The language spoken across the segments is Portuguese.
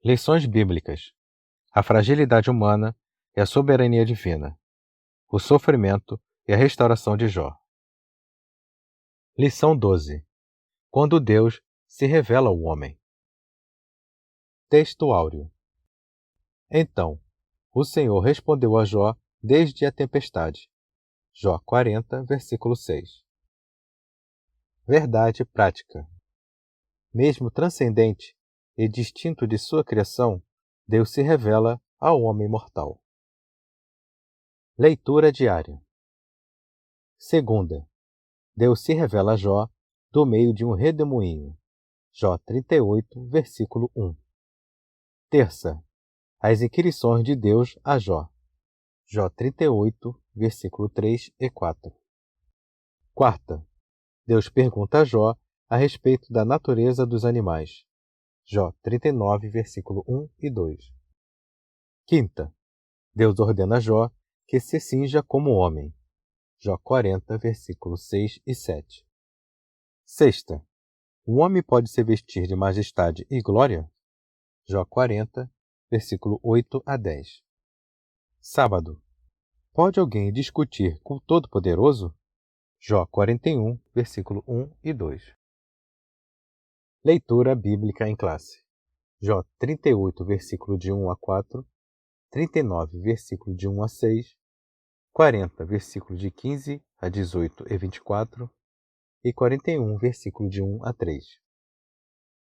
Lições bíblicas: a fragilidade humana e a soberania divina, o sofrimento e a restauração de Jó. Lição 12: quando Deus se revela ao homem. Texto áureo. Então, o Senhor respondeu a Jó desde a tempestade. Jó 40, versículo 6. Verdade prática. Mesmo transcendente e distinto de sua criação, Deus se revela ao homem mortal. Leitura diária. Segunda. Deus se revela a Jó do meio de um redemoinho. Jó 38, versículo 1. Terça. As inquirições de Deus a Jó. Jó 38, versículo 3 e 4. Quarta. Deus pergunta a Jó a respeito da natureza dos animais. Jó 39, versículo 1 e 2. Quinta. Deus ordena a Jó que se cinja como homem. Jó 40, versículos 6 e 7. Sexta. O homem pode se vestir de majestade e glória? Jó 40, versículo 8 a 10. Sábado. Pode alguém discutir com o Todo-Poderoso? Jó 41, versículo 1 e 2. Leitura bíblica em classe. Jó 38, versículo de 1 a 4, 39, versículo de 1 a 6, 40, versículo de 15 a 18 e 24, e 41, versículo de 1 a 3.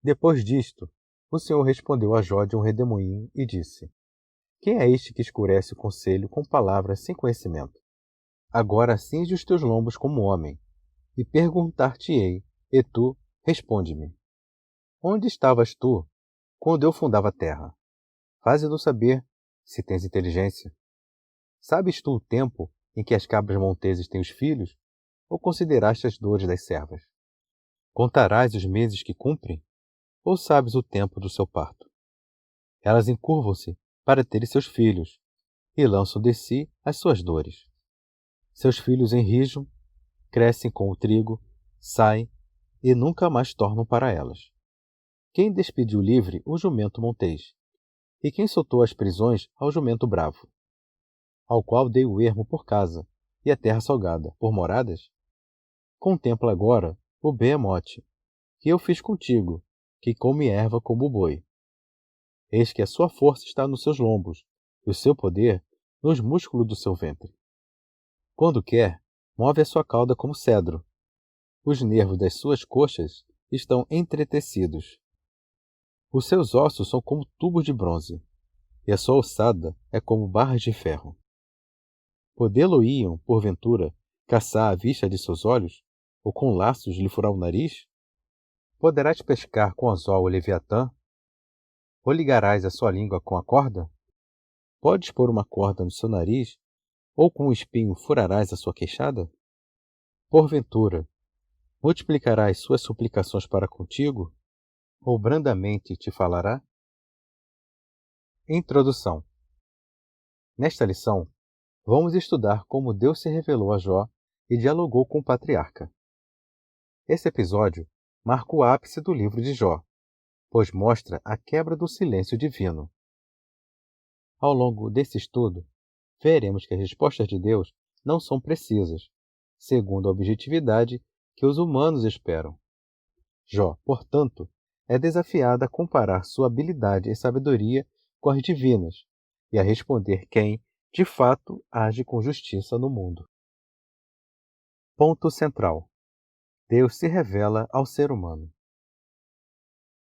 Depois disto, o Senhor respondeu a Jó de um redemoinho e disse: Quem é este que escurece o conselho com palavras sem conhecimento? Agora cinge os teus lombos como homem, e perguntar-te-ei, e tu responde-me. Onde estavas tu quando eu fundava a terra? Faze-nos saber se tens inteligência. Sabes tu o tempo em que as cabras monteses têm os filhos, ou consideraste as dores das servas? Contarás os meses que cumprem, ou sabes o tempo do seu parto? Elas encurvam-se para terem seus filhos, e lançam de si as suas dores. Seus filhos enrijam, crescem com o trigo, saem e nunca mais tornam para elas. Quem despediu livre o jumento montês? E quem soltou as prisões ao jumento bravo? Ao qual dei o ermo por casa, e a terra salgada por moradas? Contempla agora o behemote, que eu fiz contigo, que come erva como o boi. Eis que a sua força está nos seus lombos, e o seu poder nos músculos do seu ventre. Quando quer, move a sua cauda como cedro. Os nervos das suas coxas estão entretecidos. Os seus ossos são como tubos de bronze, e a sua ossada é como barras de ferro. Podê-lo-iam, porventura, caçar à vista de seus olhos, ou com laços lhe furar o nariz? Poderás pescar com anzol o leviatã? Ou ligarás a sua língua com a corda? Podes pôr uma corda no seu nariz, ou com um espinho furarás a sua queixada? Porventura, multiplicarás suas suplicações para contigo, ou brandamente te falará? Introdução. Nesta lição, vamos estudar como Deus se revelou a Jó e dialogou com o patriarca. Esse episódio marca o ápice do livro de Jó, pois mostra a quebra do silêncio divino. Ao longo desse estudo, veremos que as respostas de Deus não são precisas, segundo a objetividade que os humanos esperam. Jó, portanto, é desafiado a comparar sua habilidade e sabedoria com as divinas e a responder quem, de fato, age com justiça no mundo. Ponto central. Deus se revela ao ser humano.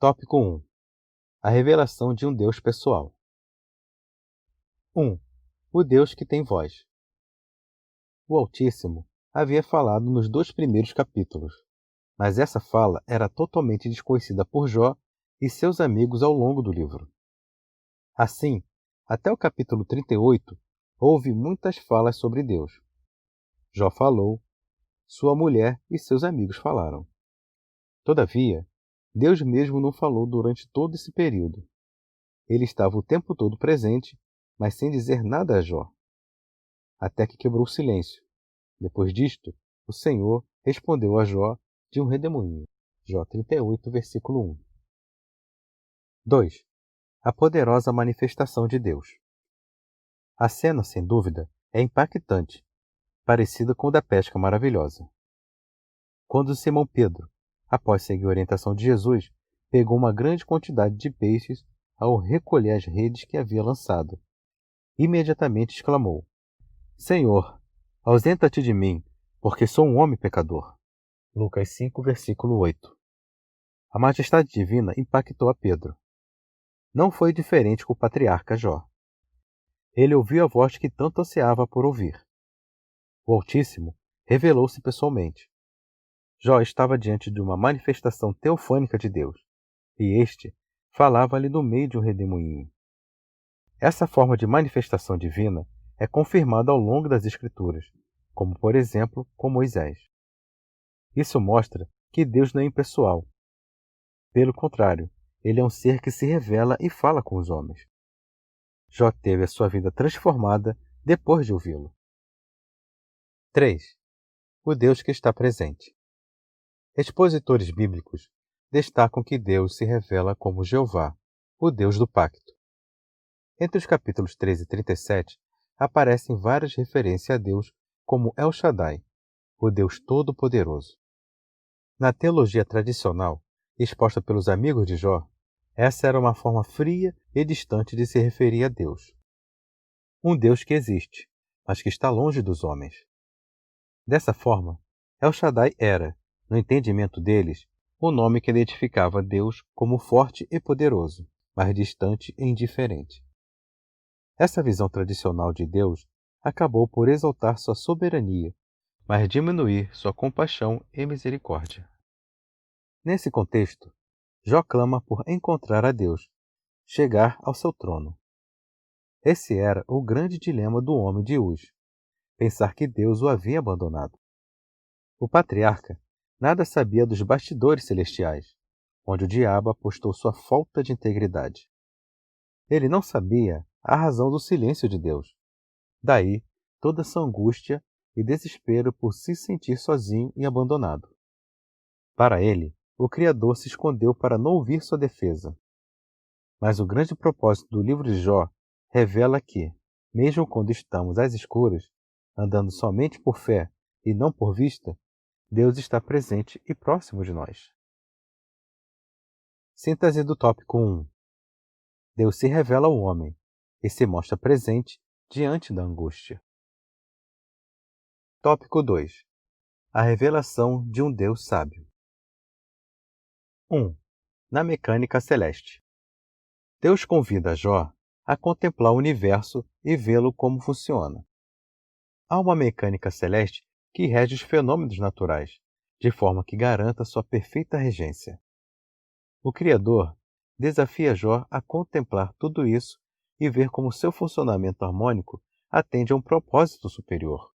Tópico 1. A revelação de um Deus pessoal. 1. O Deus que tem voz. O Altíssimo havia falado nos 2 primeiros capítulos, mas essa fala era totalmente desconhecida por Jó e seus amigos ao longo do livro. Assim, até o capítulo 38, houve muitas falas sobre Deus. Jó falou, sua mulher e seus amigos falaram. Todavia, Deus mesmo não falou durante todo esse período. Ele estava o tempo todo presente, mas sem dizer nada a Jó. Até que quebrou o silêncio. Depois disto, o Senhor respondeu a Jó de um redemoinho. Jó 38, versículo 1. 2. a poderosa manifestação de Deus. A cena, sem dúvida, é impactante, parecida com o da pesca maravilhosa. Quando Simão Pedro, após seguir a orientação de Jesus, pegou uma grande quantidade de peixes ao recolher as redes que havia lançado, imediatamente exclamou: Senhor, ausenta-te de mim, porque sou um homem pecador. Lucas 5, versículo 8. A majestade divina impactou a Pedro. Não foi diferente com o patriarca Jó. Ele ouviu a voz que tanto ansiava por ouvir. O Altíssimo revelou-se pessoalmente. Jó estava diante de uma manifestação teofânica de Deus, e este falava-lhe no meio de um redemoinho. Essa forma de manifestação divina é confirmada ao longo das Escrituras, como por exemplo com Moisés. Isso mostra que Deus não é impessoal. Pelo contrário, ele é um ser que se revela e fala com os homens. Jó teve a sua vida transformada depois de ouvi-lo. 3. O Deus que está presente. Expositores bíblicos destacam que Deus se revela como Jeová, o Deus do pacto. Entre os capítulos 13 e 37, aparecem várias referências a Deus como El Shaddai, o Deus Todo-Poderoso. Na teologia tradicional, exposta pelos amigos de Jó, essa era uma forma fria e distante de se referir a Deus. Um Deus que existe, mas que está longe dos homens. Dessa forma, El Shaddai era, no entendimento deles, o nome que identificava Deus como forte e poderoso, mas distante e indiferente. Essa visão tradicional de Deus acabou por exaltar sua soberania, mas diminuir sua compaixão e misericórdia. Nesse contexto, Jó clama por encontrar a Deus, chegar ao seu trono. Esse era o grande dilema do homem de hoje, pensar que Deus o havia abandonado. O patriarca nada sabia dos bastidores celestiais, onde o diabo apostou sua falta de integridade. Ele não sabia a razão do silêncio de Deus. Daí toda sua angústia e desespero por se sentir sozinho e abandonado. Para ele, o Criador se escondeu para não ouvir sua defesa. Mas o grande propósito do livro de Jó revela que, mesmo quando estamos às escuras, andando somente por fé e não por vista, Deus está presente e próximo de nós. Síntese do tópico 1. Deus se revela ao homem e se mostra presente diante da angústia. Tópico 2. A revelação de um Deus sábio. 1. Na mecânica celeste. Deus convida Jó a contemplar o universo e vê-lo como funciona. Há uma mecânica celeste que rege os fenômenos naturais, de forma que garanta sua perfeita regência. O Criador desafia Jó a contemplar tudo isso e ver como seu funcionamento harmônico atende a um propósito superior.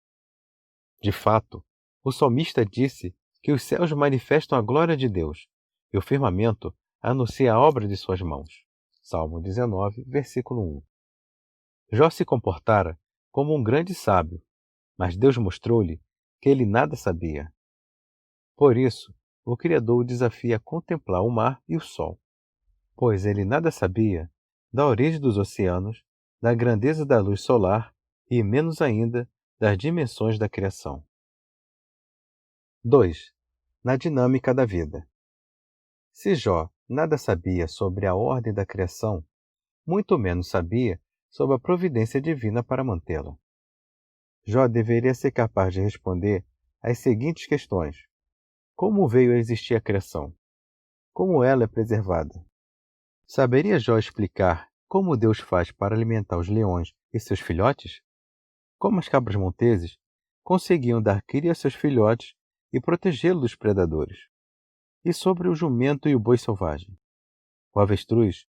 De fato, o salmista disse que os céus manifestam a glória de Deus e o firmamento anuncia a obra de suas mãos. Salmo 19, versículo 1. Jó se comportara como um grande sábio, mas Deus mostrou-lhe que ele nada sabia. Por isso, o Criador o desafia a contemplar o mar e o sol, pois ele nada sabia da origem dos oceanos, da grandeza da luz solar e, menos ainda, das dimensões da criação. 2. Na dinâmica da vida. Se Jó nada sabia sobre a ordem da criação, muito menos sabia sobre a providência divina para mantê-la. Jó deveria ser capaz de responder às seguintes questões: como veio a existir a criação? Como ela é preservada? Saberia Jó explicar como Deus faz para alimentar os leões e seus filhotes? Como as cabras monteses conseguiam dar cria a seus filhotes e protegê-los dos predadores? E sobre o jumento e o boi selvagem? O avestruz,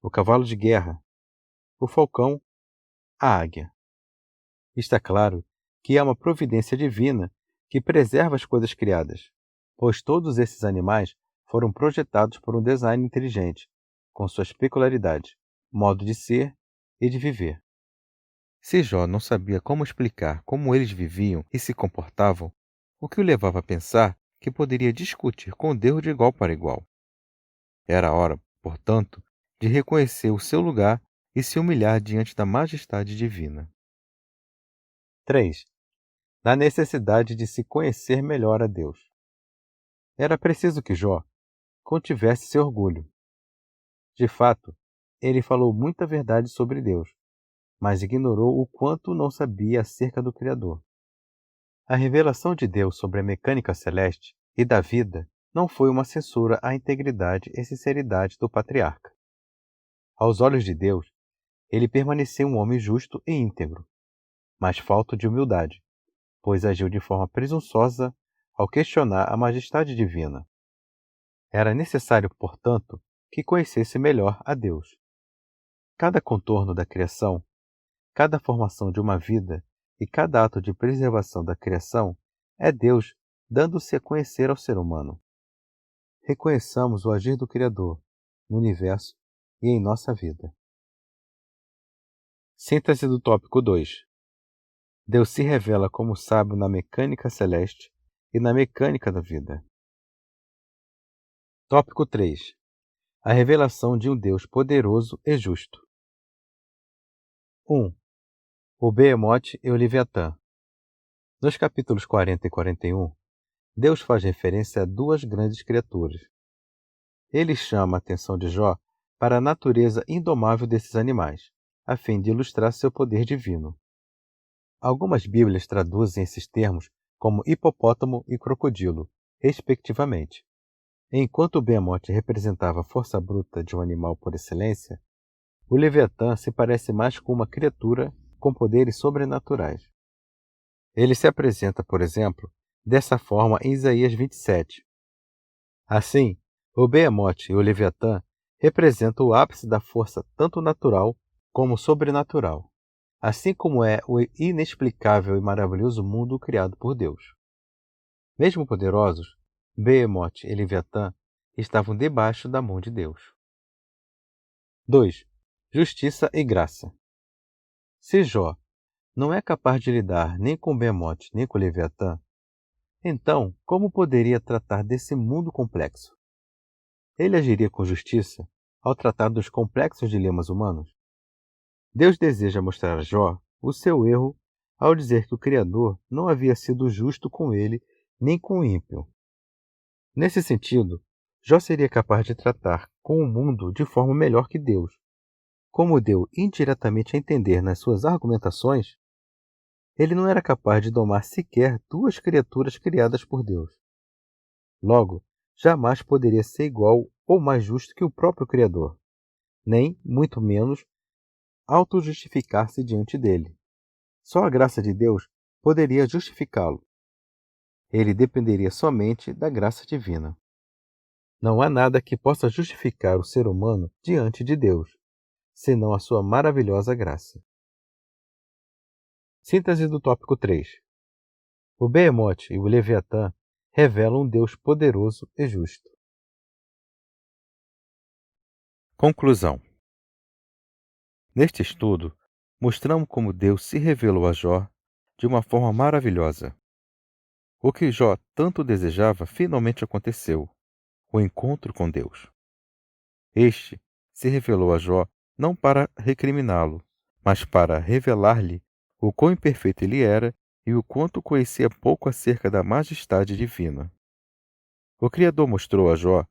o cavalo de guerra, o falcão, a águia. Está claro que há uma providência divina que preserva as coisas criadas, pois todos esses animais foram projetados por um design inteligente, com suas peculiaridades, modo de ser e de viver. Se Jó não sabia como explicar como eles viviam e se comportavam, o que o levava a pensar que poderia discutir com Deus de igual para igual. Era hora, portanto, de reconhecer o seu lugar e se humilhar diante da majestade divina. 3. Na necessidade de se conhecer melhor a Deus. Era preciso que Jó contivesse seu orgulho. De fato, ele falou muita verdade sobre Deus, mas ignorou o quanto não sabia acerca do Criador. A revelação de Deus sobre a mecânica celeste e da vida não foi uma censura à integridade e sinceridade do patriarca. Aos olhos de Deus, ele permaneceu um homem justo e íntegro, mas falto de humildade, pois agiu de forma presunçosa ao questionar a majestade divina. Era necessário, portanto, que conhecesse melhor a Deus. Cada contorno da criação, cada formação de uma vida e cada ato de preservação da criação é Deus dando-se a conhecer ao ser humano. Reconheçamos o agir do Criador no universo e em nossa vida. Síntese do tópico 2. Deus se revela como sábio na mecânica celeste e na mecânica da vida. Tópico 3. A revelação de um Deus poderoso e justo. 1. O Behemoth e o Leviatã. Nos capítulos 40 e 41, Deus faz referência a duas grandes criaturas. Ele chama a atenção de Jó para a natureza indomável desses animais, a fim de ilustrar seu poder divino. Algumas Bíblias traduzem esses termos como hipopótamo e crocodilo, respectivamente. Enquanto o Behemoth representava a força bruta de um animal por excelência, o Leviatã se parece mais com uma criatura com poderes sobrenaturais. Ele se apresenta, por exemplo, dessa forma em Isaías 27. Assim, o Behemoth e o Leviatã representam o ápice da força tanto natural como sobrenatural, assim como é o inexplicável e maravilhoso mundo criado por Deus. Mesmo poderosos, Behemoth e Leviatã estavam debaixo da mão de Deus. 2. Justiça e graça. Se Jó não é capaz de lidar nem com Behemoth nem com Leviatã, então como poderia tratar desse mundo complexo? Ele agiria com justiça ao tratar dos complexos dilemas humanos? Deus deseja mostrar a Jó o seu erro ao dizer que o Criador não havia sido justo com ele nem com o ímpio. Nesse sentido, Jó seria capaz de tratar com o mundo de forma melhor que Deus. Como deu indiretamente a entender nas suas argumentações, ele não era capaz de domar sequer duas criaturas criadas por Deus. Logo, jamais poderia ser igual ou mais justo que o próprio Criador, nem, muito menos, auto-justificar-se diante dele. Só a graça de Deus poderia justificá-lo. Ele dependeria somente da graça divina. Não há nada que possa justificar o ser humano diante de Deus, senão a sua maravilhosa graça. Síntese do tópico 3. O Behemoth e o Leviatã revelam um Deus poderoso e justo. Conclusão. Neste estudo, mostramos como Deus se revelou a Jó de uma forma maravilhosa. O que Jó tanto desejava finalmente aconteceu, o encontro com Deus. Este se revelou a Jó não para recriminá-lo, mas para revelar-lhe o quão imperfeito ele era e o quanto conhecia pouco acerca da majestade divina. O Criador mostrou a Jó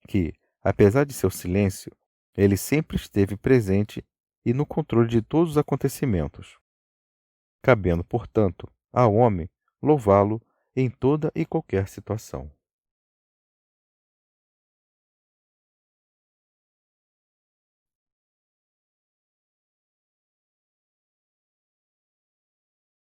que, apesar de seu silêncio, ele sempre esteve presente e no controle de todos os acontecimentos, cabendo, portanto, ao homem louvá-lo em toda e qualquer situação.